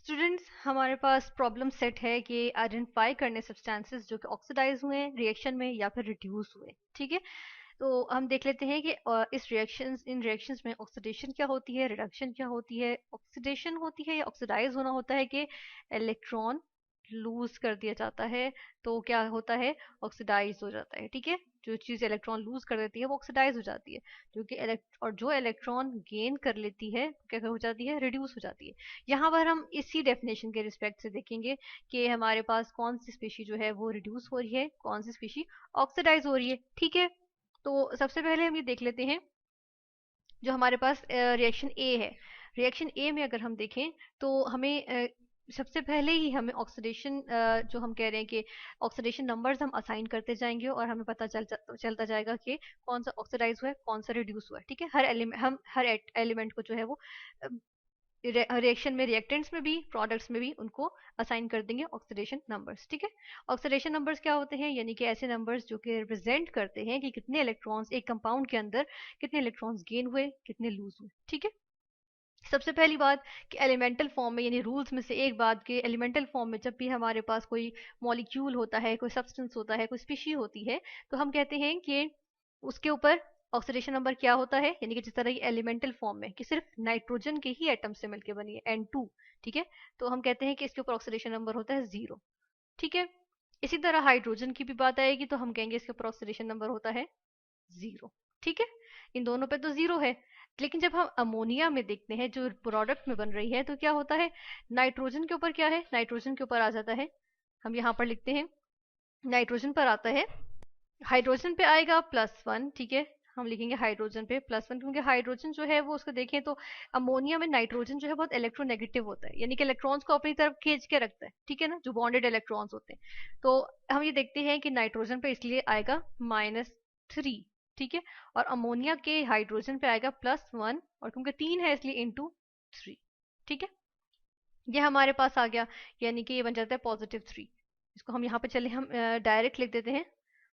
Students, हमारे पास problem set है कि आइडेंटिफाई करने सब्सटेंसेस जो कि ऑक्सीडाइज हुए हैं रिएक्शन में या फिर रिड्यूस हुए। ठीक है, तो हम देख लेते हैं कि इन रिएक्शंस में ऑक्सीडेशन क्या होती है, रिडक्शन क्या होती है। ऑक्सीडेशन होती है या ऑक्सीडाइज होना होता है कि इलेक्ट्रॉन लूज कर दिया जाता है, तो क्या होता है, ऑक्सीडाइज हो जाता है। ठीक है, जो चीज़ इलेक्ट्रॉन लूज कर देती है वो ऑक्सीडाइज हो जाती है, और जो इलेक्ट्रॉन गेन कर लेती है क्या हो जाती है, रिड्यूस हो जाती है। यहाँ पर हम इसी डेफिनेशन के रिस्पेक्ट से देखेंगे कि हमारे पास कौन सी स्पीशी जो है वो रिड्यूस हो रही है, कौन सी स्पीशी ऑक्सीडाइज हो रही है। ठीक है, तो सबसे पहले हम ये देख लेते हैं जो हमारे पास रिएक्शन ए है। रिएक्शन ए में अगर हम देखें तो हमें सबसे पहले ही हमें ऑक्सीडेशन जो हम कह रहे हैं कि ऑक्सीडेशन नंबर्स हम असाइन करते जाएंगे और हमें पता चलता जाएगा कि कौन सा ऑक्सीडाइज हुआ है, कौन सा रिड्यूस हुआ है। ठीक है, हम हर एलिमेंट को जो है वो रिएक्शन में, रिएक्टेंट्स में भी, प्रोडक्ट्स में भी उनको असाइन कर देंगे ऑक्सीडेशन नंबर्स। ठीक है, ऑक्सीडेशन नंबर्स क्या होते हैं, यानी कि ऐसे नंबर्स जो कि रिप्रेजेंट करते हैं कि कितने इलेक्ट्रॉन्स एक कंपाउंड के अंदर, कितने इलेक्ट्रॉन्स गेन हुए, कितने लूज हुए। ठीक है, सबसे पहली बात कि एलिमेंटल फॉर्म में, यानी रूल्स में से एक बात कि एलिमेंटल फॉर्म में जब भी हमारे पास कोई मॉलिक्यूल होता है, कोई सब्सटेंस होता है, कोई स्पीशी होती है, तो हम कहते हैं कि उसके ऊपर ऑक्सीडेशन नंबर क्या होता है, यानी कि जिस तरह की एलिमेंटल फॉर्म में कि सिर्फ नाइट्रोजन के ही एटम से मिलकर बनी है N2। ठीक है, तो हम कहते हैं कि इसके ऊपर ऑक्सीडेशन नंबर होता है 0। ठीक है, इसी तरह हाइड्रोजन की भी बात आएगी तो हम कहेंगे इसके ऊपर ऑक्सीडेशन नंबर होता है 0। ठीक है, इन दोनों पे तो 0 है। लेकिन जब हम अमोनिया में देखते हैं जो प्रोडक्ट में बन रही है, तो क्या होता है, नाइट्रोजन के ऊपर क्या है, नाइट्रोजन के ऊपर आ जाता है, हम यहाँ पर लिखते हैं नाइट्रोजन पर आता है, हाइड्रोजन पे आएगा +1। ठीक है, हम लिखेंगे हाइड्रोजन पे +1, क्योंकि हाइड्रोजन जो है वो उसको देखें तो अमोनिया में नाइट्रोजन जो है बहुत इलेक्ट्रोनेगेटिव होता है, यानी कि इलेक्ट्रॉन्स को अपनी तरफ खींच के रखता है। ठीक है ना, जो बॉन्डेड इलेक्ट्रॉन्स होते हैं। तो हम ये देखते हैं कि नाइट्रोजन पे इसलिए आएगा -3। ठीक है, और अमोनिया के हाइड्रोजन पे आएगा +1, और क्योंकि 3 है इसलिए ×3। ठीक है, ये हमारे पास आ गया, यानी कि ये बन जाता है +3। इसको हम यहाँ पे चले, हम डायरेक्ट लिख देते हैं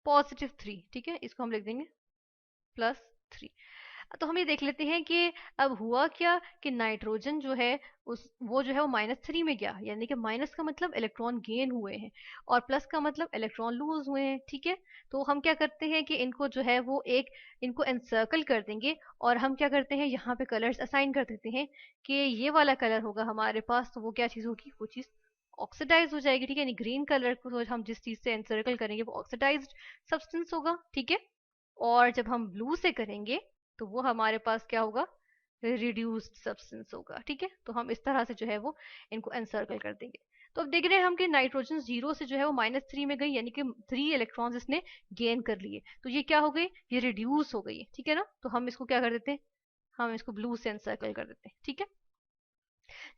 +3। ठीक है, इसको हम लिख देंगे +3। तो हम ये देख लेते हैं कि अब हुआ क्या कि नाइट्रोजन जो है उस वो जो है वो -3 में गया, यानी कि माइनस का मतलब इलेक्ट्रॉन गेन हुए हैं और प्लस का मतलब इलेक्ट्रॉन लूज हुए हैं। ठीक है, तो हम क्या करते हैं कि इनको जो है वो इनको एनसर्कल कर देंगे, और हम क्या करते हैं यहाँ पे कलर्स असाइन कर देते हैं कि ये वाला कलर होगा हमारे पास, तो वो क्या चीज़ होगी, वो चीज़ ऑक्सीडाइज हो जाएगी। ठीक है, यानी ग्रीन कलर को हम जिस चीज से एनसर्कल करेंगे वो ऑक्सीडाइज्ड सब्सटेंस होगा। ठीक है, और जब हम ब्लू से करेंगे तो वो हमारे पास क्या होगा, रिड्यूस्ड सब्सटेंस होगा। ठीक है, तो हम इस तरह से जो है वो इनको एनसर्कल कर देंगे। तो अब देख रहे हैं हम कि नाइट्रोजन 0 से जो है वो -3 में गई, यानी कि 3 इलेक्ट्रॉन्स इसने गेन कर लिए, तो ये क्या हो गई, ये रिड्यूस हो गई है। ठीक है ना, तो हम इसको क्या कर देते हैं, हम इसको ब्लू से एनसर्कल कर देते हैं। ठीक है,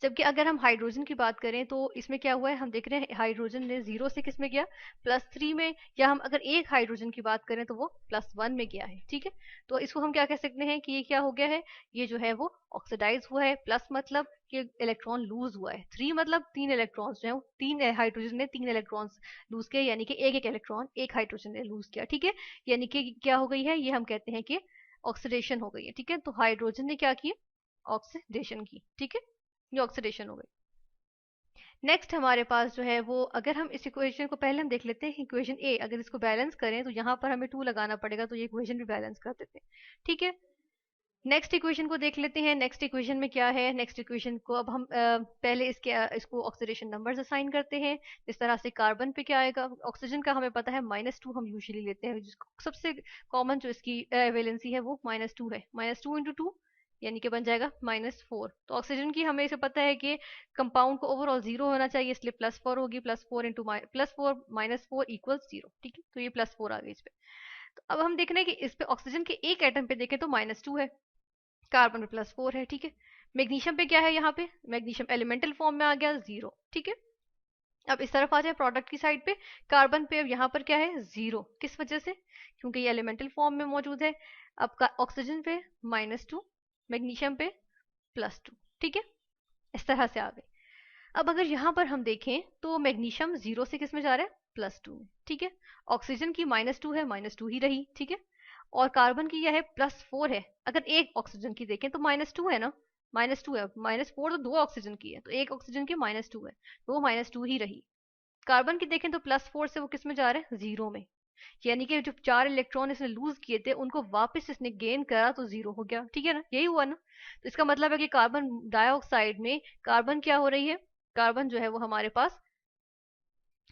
जबकि अगर हम हाइड्रोजन की बात करें तो इसमें क्या हुआ है, हम देख रहे हैं हाइड्रोजन ने 0 से किस में गया, +3 में, या हम अगर एक हाइड्रोजन की बात करें तो वो +1 में गया है। ठीक है, तो इसको हम क्या कह सकते हैं कि ये क्या हो गया है, ये जो है वो ऑक्सीडाइज हुआ है। प्लस मतलब कि इलेक्ट्रॉन लूज हुआ है, 3 मतलब 3 इलेक्ट्रॉन्स जो है, 3 हाइड्रोजन ने 3 इलेक्ट्रॉन्स लूज किया, यानी कि एक इलेक्ट्रॉन एक हाइड्रोजन ने लूज किया। ठीक है, यानी कि क्या हो गई है, ये हम कहते हैं कि ऑक्सीडेशन हो गई है। ठीक है, तो हाइड्रोजन ने क्या की, ऑक्सीडेशन की। ठीक है, ये ऑक्सीडेशन हो गई। नेक्स्ट हमारे पास जो है वो, अगर हम इस इक्वेशन को पहले हम देख लेते हैं, इक्वेशन ए अगर इसको बैलेंस करें तो यहाँ पर हमें 2 लगाना पड़ेगा, तो ये इक्वेशन भी बैलेंस कर देते हैं। ठीक है, नेक्स्ट इक्वेशन को देख लेते हैं। नेक्स्ट इक्वेशन में क्या है, नेक्स्ट इक्वेशन को अब हम पहले इसको ऑक्सीडेशन नंबर्स असाइन करते हैं। इस तरह से कार्बन पे क्या आएगा, ऑक्सीजन का हमें पता है -2 हम यूजुअली लेते हैं, जिसको सबसे कॉमन जो इसकी वैलेंसी है वो -2 है। -2 × 2 यानी कि बन जाएगा -4। तो ऑक्सीजन की हमें इसे पता है कि कंपाउंड को ओवरऑल 0 होना चाहिए, इसलिए +4 होगी, +4 = 0। ठीक है, तो ये +4 आ गई इस पे। तो अब हम देख रहे हैं कि इस पे ऑक्सीजन के एक एटम पे देखें तो -2 है, कार्बन पे +4 है। ठीक है, मैग्नीशियम पे क्या है, यहाँ पे मैग्नीशियम एलिमेंटल फॉर्म में आ गया 0। ठीक है, अब इस तरफ आ जाए प्रोडक्ट की साइड पे, कार्बन पे अब यहाँ पर क्या है, 0, किस वजह से, क्योंकि ये एलिमेंटल फॉर्म में मौजूद है। अब ऑक्सीजन पे -2, मैग्नीशियम पे +2। ठीक है, इस तरह से आ गई। अब अगर यहाँ पर हम देखें तो मैग्नीशियम 0 से किस में जा रहा है, +2 में। ठीक है, ऑक्सीजन की -2 है, -2 ही रही। ठीक है, और कार्बन की यह है +4 है। अगर एक ऑक्सीजन की देखें तो -2 है ना, -2 है, -4 तो 2 ऑक्सीजन की है, तो एक ऑक्सीजन की -2 है, तो वो -2 ही रही। कार्बन की देखें तो +4 से वो किस में जा रहे हैं, 0 में, यानी कि जो 4 इलेक्ट्रॉन इसने लूज किए थे उनको वापस इसने गेन करा तो 0 हो गया, ठीक है ना, यही हुआ ना। तो इसका मतलब है कि कार्बन डाइऑक्साइड में कार्बन क्या हो रही है, कार्बन जो है वो हमारे पास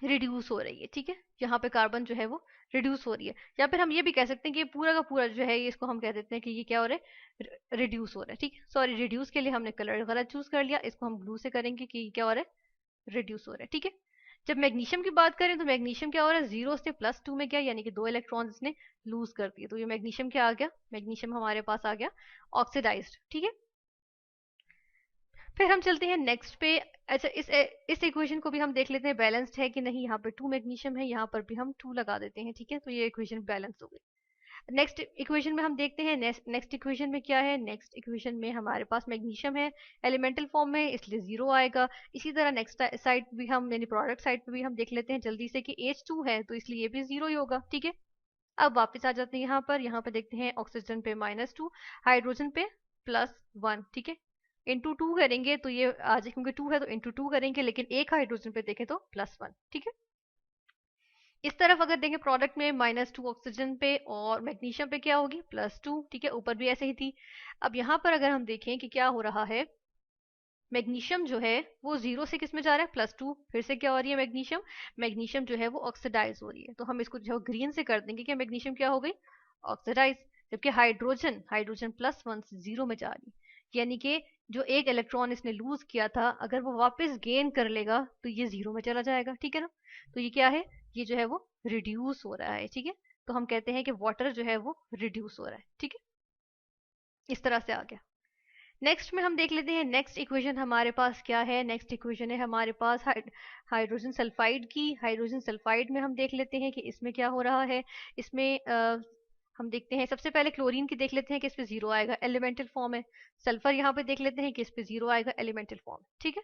रिड्यूस हो रही है, ठीक है, यहाँ पे कार्बन जो है वो रिड्यूस हो रही है। या फिर हम ये भी कह सकते हैं कि पूरा का पूरा जो है ये, इसको हम कह देते हैं कि ये क्या हो रहा है, रिड्यूस हो रहा है, ठीक है। सॉरी, रिड्यूस के लिए हमने कलर गलत चूज कर लिया, इसको हम ब्लू से करेंगे कि क्या हो रहा है, रिड्यूस हो रहा है, ठीक है। जब मैग्नीशियम की बात करें तो मैग्नीशियम क्या हो रहा है, 0 से +2 में गया, यानी कि 2 इलेक्ट्रॉन इसने लूज कर दिए, तो ये मैग्नीशियम क्या आ गया, मैग्नीशियम हमारे पास आ गया ऑक्सीडाइज्ड, ठीक है। फिर हम चलते हैं नेक्स्ट पे। अच्छा, इस इक्वेशन को भी हम देख लेते हैं बैलेंस्ड है कि नहीं। यहाँ पर 2 मैग्नीशियम है, यहाँ पर भी हम 2 लगा देते हैं, ठीक है, तो ये इक्वेशन बैलेंस हो गई। नेक्स्ट इक्वेशन में हम देखते हैं, नेक्स्ट इक्वेशन में क्या है, नेक्स्ट इक्वेशन में हमारे पास मैग्नीशियम है एलिमेंटल फॉर्म में, इसलिए 0 आएगा। इसी तरह नेक्स्ट साइड भी हम, यानी प्रोडक्ट साइड पे भी हम देख लेते हैं जल्दी से कि H2 है, तो इसलिए ये भी 0 ही होगा, ठीक है। अब वापस आ जाते हैं यहाँ पर देखते हैं ऑक्सीजन पे -2, हाइड्रोजन पे +1, ठीक है। इंटू 2 करेंगे तो ये आ जाए, क्योंकि 2 है तो इंटू 2 करेंगे, लेकिन एक हाइड्रोजन पे देखें तो +1, ठीक है। इस तरफ अगर देखें प्रोडक्ट में -2 ऑक्सीजन पे और मैग्नीशियम पे क्या होगी, +2, ठीक है, ऊपर भी ऐसे ही थी। अब यहाँ पर अगर हम देखें कि क्या हो रहा है, मैग्नीशियम जो है वो 0 से किस में जा रहा है, +2, फिर से क्या हो रही है, मैग्नीशियम मैग्नीशियम जो है वो ऑक्सीडाइज हो रही है, तो हम इसको जो ग्रीन से कर देंगे कि मैग्नीशियम क्या हो गई, ऑक्सीडाइज। जबकि हाइड्रोजन हाइड्रोजन +1 से 0 में जा रही है, यानी कि जो एक इलेक्ट्रॉन इसने लूज किया था अगर वो वापस गेन कर लेगा तो ये 0 में चला जाएगा, ठीक है ना। तो ये क्या है, ये जो है वो रिड्यूस हो रहा है, ठीक है। तो हम कहते हैं कि वाटर जो है वो रिड्यूस हो रहा है, ठीक है, इस तरह से आ गया। नेक्स्ट में हम देख लेते हैं नेक्स्ट इक्वेशन हमारे पास क्या है। नेक्स्ट इक्वेशन है हमारे पास हाइड्रोजन सल्फाइड की। हाइड्रोजन सल्फाइड में हम देख लेते हैं कि इसमें क्या हो रहा है। इसमें हम देखते हैं, सबसे पहले क्लोरीन की देख लेते हैं कि इस पे 0 आएगा, एलिमेंटल फॉर्म है। सल्फर यहाँ पे देख लेते हैं कि इस पे 0 आएगा, एलिमेंटल फॉर्म, ठीक है।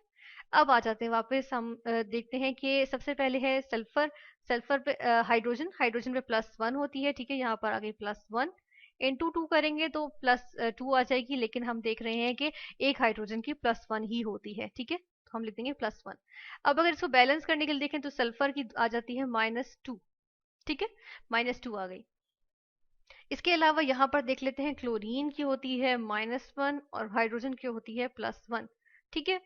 अब आ जाते हैं वापस हम देखते हैं कि सबसे पहले है सल्फर। सल्फर पे हाइड्रोजन हाइड्रोजन पे +1 होती है, ठीक है, यहाँ पर आ गई +1, इंटू 2 करेंगे तो +2 आ जाएगी, लेकिन हम देख रहे हैं कि एक हाइड्रोजन की +1 ही होती है, ठीक है, तो हम लिख देंगे +1। अब अगर इसको बैलेंस करने के लिए देखें तो सल्फर की आ जाती है -2, ठीक है, -2 आ गई। इसके अलावा यहाँ पर देख लेते हैं क्लोरीन की होती है -1 और हाइड्रोजन की होती है +1, ठीक है।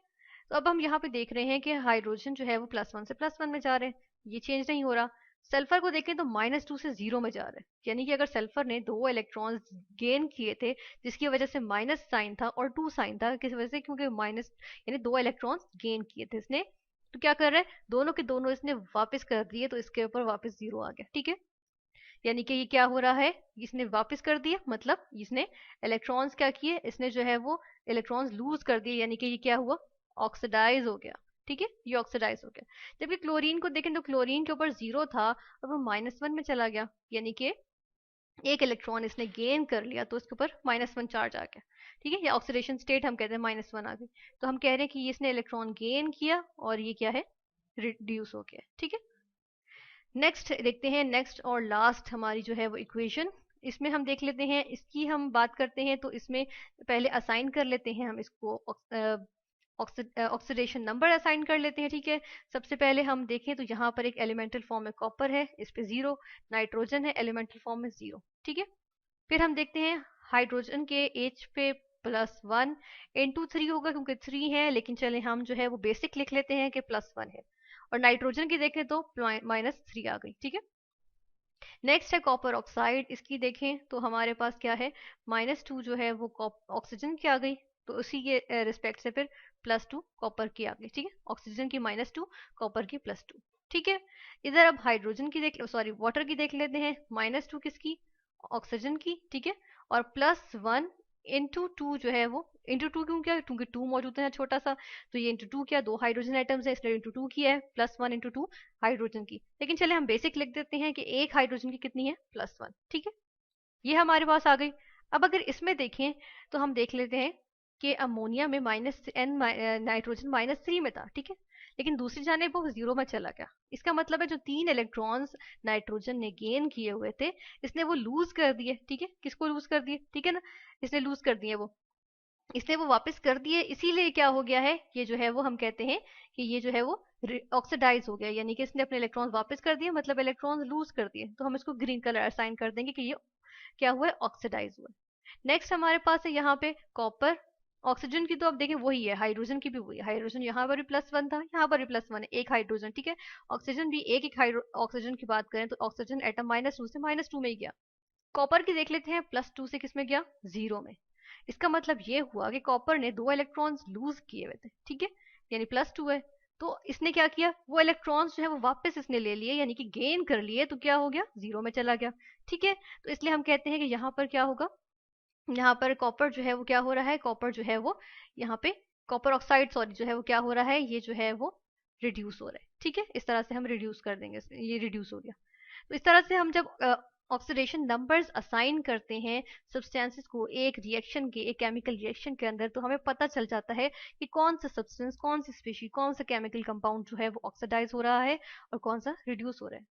तो अब हम यहाँ पे देख रहे हैं कि हाइड्रोजन जो है वो +1 से +1 में जा रहे हैं, ये चेंज नहीं हो रहा। सल्फर को देखें तो -2 से 0 में जा रहे हैं, यानी कि अगर सल्फर ने 2 इलेक्ट्रॉन्स गेन किए थे जिसकी वजह से माइनस साइन था और 2 साइन था, किस वजह से, क्योंकि माइनस यानी 2 इलेक्ट्रॉन्स गेन किए थे इसने, तो क्या कर रहा है, दोनों के दोनों इसने वापस कर दिए, तो इसके ऊपर वापस 0 आ गया, ठीक है। यानी कि ये क्या हो रहा है, इसने वापस कर दिया, मतलब इसने इलेक्ट्रॉन्स क्या किए, इसने जो है वो इलेक्ट्रॉन्स लूज कर दिए, यानी कि ये क्या हुआ, ऑक्सीडाइज हो गया, ठीक है, ये ऑक्सीडाइज हो गया। जबकि क्लोरीन को देखें तो क्लोरीन के ऊपर 0 था, अब वो -1 में चला गया, यानी कि एक इलेक्ट्रॉन इसने गेन कर लिया तो उसके ऊपर -1 चार्ज आ गया, ठीक है, ये ऑक्सीडेशन स्टेट हम कहते हैं, -1 आ गई। तो हम कह रहे हैं कि इसने इलेक्ट्रॉन गेन किया और ये क्या है, रिड्यूस हो गया, ठीक है। नेक्स्ट देखते हैं, नेक्स्ट और लास्ट हमारी जो है वो इक्वेशन, इसमें हम देख लेते हैं, इसकी हम बात करते हैं तो इसमें पहले असाइन कर लेते हैं हम इसको, ऑक्सीडेशन नंबर असाइन कर लेते हैं, ठीक है। सबसे पहले हम देखें तो यहाँ पर एक एलिमेंटल फॉर्म में कॉपर है, इस पे 0, नाइट्रोजन है एलिमेंटल फॉर्म में 0, ठीक है। फिर हम देखते हैं हाइड्रोजन के H पे +1 इंटू 3 होगा, क्योंकि 3 है, लेकिन चले हम जो है वो बेसिक लिख लेते हैं कि +1 है। और नाइट्रोजन की देखें तो -3 आ गई, ठीक है। नेक्स्ट है कॉपर ऑक्साइड, इसकी देखें तो हमारे पास क्या है, -2 जो है वो ऑक्सीजन की आ गई, तो उसी के रिस्पेक्ट से फिर +2 कॉपर की आ गई, ठीक है, ऑक्सीजन की -2, कॉपर की +2, ठीक है। इधर अब हाइड्रोजन की देख, सॉरी वाटर की देख लेते हैं, -2 किसकी, ऑक्सीजन की, ठीक है, और +1 इंटू 2 जो है वो, इंटू 2 क्यों किया, क्योंकि 2 मौजूद है छोटा सा, तो ये इंटू 2 किया, 2 हाइड्रोजन आइटम्स है इसलिए इंटू 2 किया है, +1 इंटू 2 हाइड्रोजन की। लेकिन चले हम बेसिक लिख देते हैं कि एक हाइड्रोजन की कितनी है, +1, ठीक है, ये हमारे पास आ गई। अब अगर इसमें देखें तो हम देख लेते हैं कि अमोनिया में -n, नाइट्रोजन -3 में था, ठीक है, लेकिन दूसरी जानिब वो 0 में चला गया। इसका मतलब है जो 3 इलेक्ट्रॉन्स नाइट्रोजन ने गेन किए हुए थे, इसने वो लूज कर दिए, ठीक है, किसको लूज कर दिए, ठीक है ना, इसने लूज कर दिए वो इसने वो वापस कर दिए, इसीलिए क्या हो गया है, ये जो है वो हम कहते हैं कि ये जो है वो ऑक्सीडाइज हो गया, यानी कि इसने अपने इलेक्ट्रॉन्स वापस कर दिए, मतलब इलेक्ट्रॉन्स लूज कर दिए, तो हम इसको ग्रीन कलर असाइन कर देंगे कि ये क्या हुआ है, ऑक्सीडाइज हुआ है। नेक्स्ट हमारे पास है यहाँ पे कॉपर। ऑक्सीजन की तो अब देखें वही है, हाइड्रोजन की भी वही है, हाइड्रोजन यहाँ पर भी +1 था, यहाँ पर भी +1 है, एक हाइड्रोजन, ठीक है। ऑक्सीजन भी एक एक ऑक्सीजन की बात करें तो ऑक्सीजन एटम -2 से -2 में ही गया। कॉपर की देख लेते हैं, +2 से किस में गया, 0 में। इसका मतलब ये हुआ कि कॉपर ने 2 इलेक्ट्रॉन्स लूज किए हुए थे, ठीक है, यानी +2 है। तो इसने क्या किया, वो इलेक्ट्रॉन्स जो है वो वापस इसने ले लिए, यानी कि गेन कर लिए, तो क्या हो गया, 0 में चला गया, ठीक है। तो इसलिए हम कहते हैं कि यहाँ पर क्या होगा, यहाँ पर कॉपर जो है वो क्या हो रहा है, कॉपर जो है वो यहाँ पे कॉपर ऑक्साइड सॉरी जो है वो क्या हो रहा है, ये जो है वो रिड्यूस हो रहा है, ठीक है। इस तरह से हम रिड्यूस कर देंगे, ये रिड्यूस हो गया। तो इस तरह से हम जब ऑक्सीडेशन नंबर्स असाइन करते हैं सब्सटेंसेस को एक रिएक्शन के, एक केमिकल रिएक्शन के अंदर, तो हमें पता चल जाता है कि कौन सा सब्सटेंस, कौन सी स्पीशीज, कौन सा केमिकल कंपाउंड जो है वो ऑक्सीडाइज हो रहा है और कौन सा रिड्यूस हो रहा है।